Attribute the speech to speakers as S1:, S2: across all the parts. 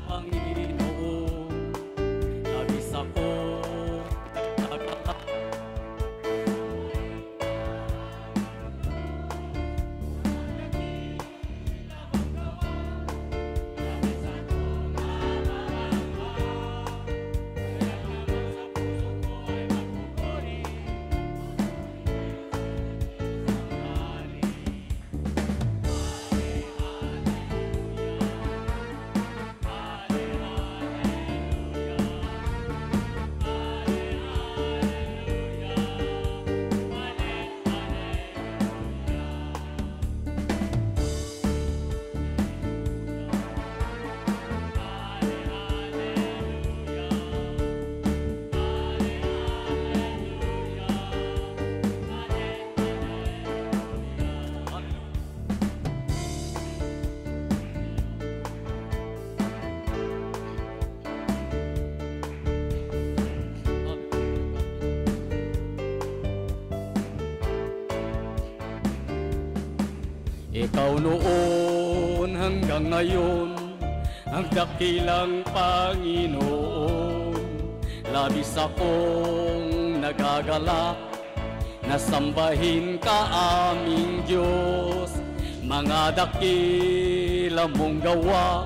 S1: Panginoon. Labis ako nagtataka. Ikaw noon hanggang ngayon, ang dakilang Panginoon. Labis akong nagagalak, nasambahin ka aming Diyos. Mga dakila mong gawa,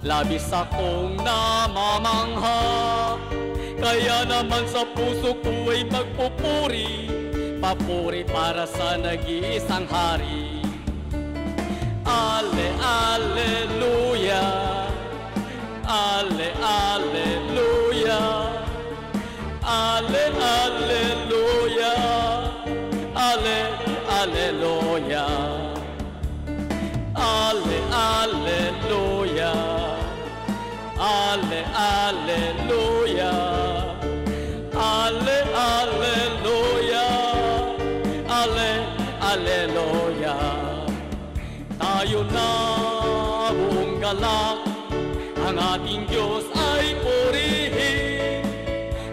S1: labis akong namamangha. Kaya naman sa puso ko ay magpupuri, papuri para sa nag-iisang hari. Ale, aleluya, ale, aleluya, ale, aleluya, ale, aleluya, ale, aleluya, ale, aleluya, ale, aleluya, ale, aleluya. Tayo na buong galak, ang ating Diyos ay purihin.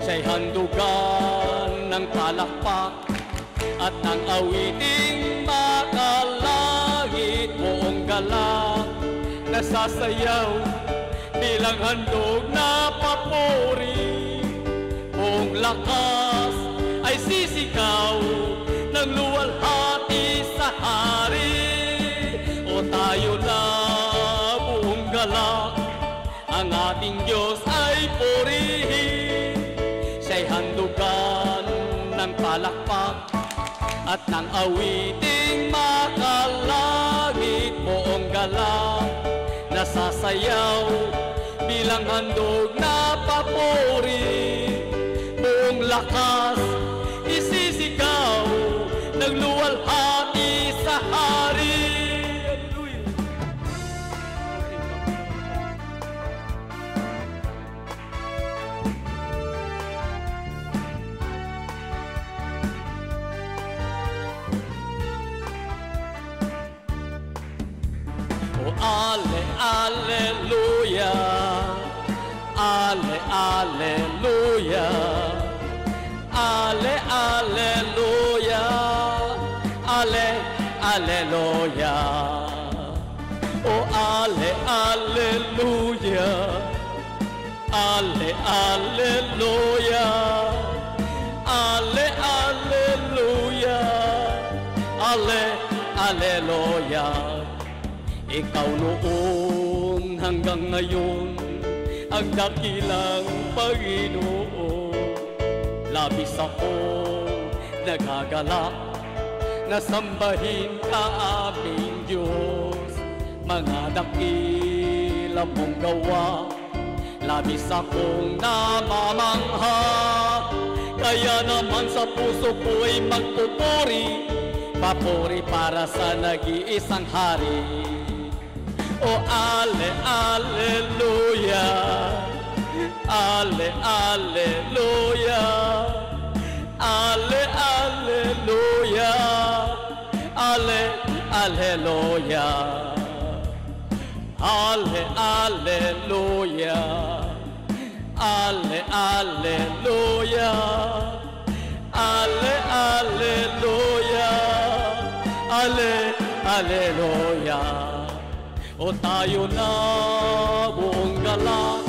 S1: Siya'y handugan ng palakpak at ng awiting makalangit. Buong galak nasasayaw bilang handog na papuri. Buong lakas ay sisigaw ng luwalhati sa hari. O tayo na buong galak, ang ating Diyos ay purihin. Siya'y handugan ng palakpak at ng awiting makalangit. Buong galak nasasayaw bilang handog na papuri. Buong lakas isisigaw ng luwalhati sa hari. Ale, aleluya, ale, aleluya, ale, aleluya, ale, aleluya. Oh, ale, aleluya, ale, aleluya, ale, aleluya, ale, aleluya. Ikaw noon hanggang ngayon, ang dakilang Panginoon. Labis ako nagagalak, nasambahin ka aming Diyos. Mga dakila mong gawa, labis akong namamangha. Kaya naman sa puso ko ay magpupuri, papuri para sa nag-iisang hari. O ale, aleluya, ale, aleluya, ale, aleluya, ale, aleluya, ale, aleluya, ale, aleluya, ale, aleluya, ale, aleluya. O tayo na buong galak,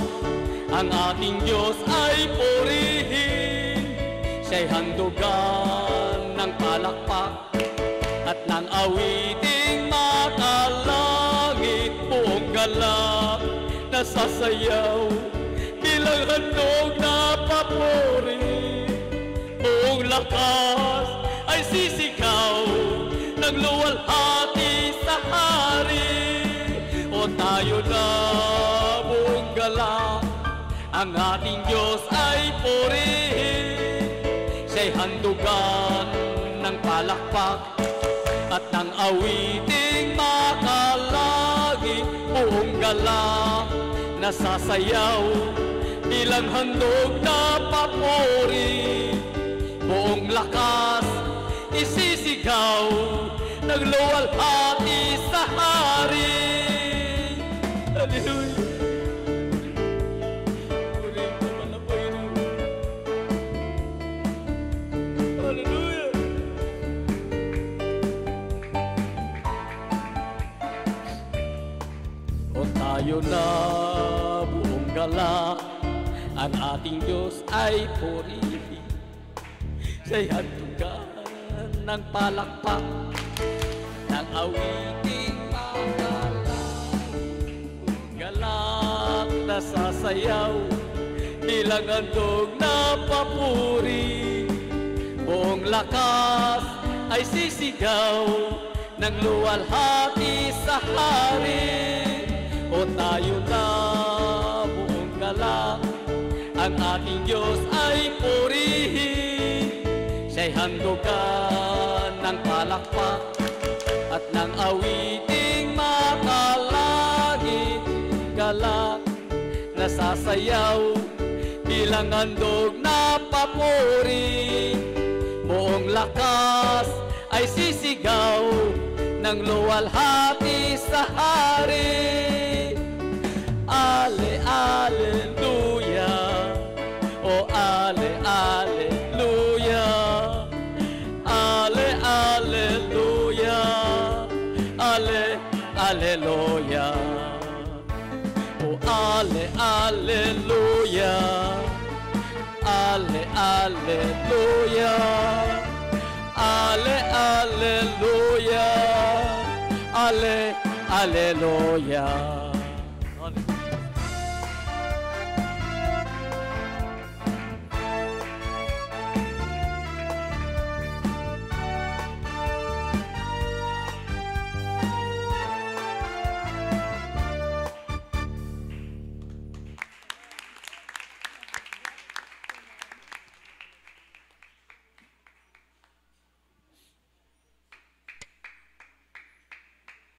S1: ang ating Diyos ay purihin. Siya'y handugan ng palakpak at ng awiting makalangit. Buong galak na sasayaw bilang handog na papuri. Buong lakas ay sisigaw ng luwalhati sa hari. O tayo na buong galak, ang ating Diyos ay purihin. Siya'y handugan ng palakpak at ng awiting makalangit. Buong galak na sasayaw bilang handog na papuri. Buong lakas isisigaw ng luwalhati sa hari. Hallelujah. Purihin naman ang Panginoon. Hallelujah. O tayo na buong galak, ang ating Diyos ay purihin. Siya'y handugan ng palakpak, ng awiting galak na sasayaw bilang handog na papuri. Buong lakas ay sisigaw ng luwalhati sa hari. O tayo na buong galak, ang ating Diyos ay purihin. Siya'y handugan ng palakpak at ng awiting makalangit. Galak na sasayaw bilang handog na papuri. Buong lakas ay sisigaw ng luwalhati sa hari. Ale, aleluya. O ale, aleluya. Ale, aleluya. Ale, aleluya. O ale, aleluya. Ale, aleluya. Ale, aleluya. Ale, aleluya.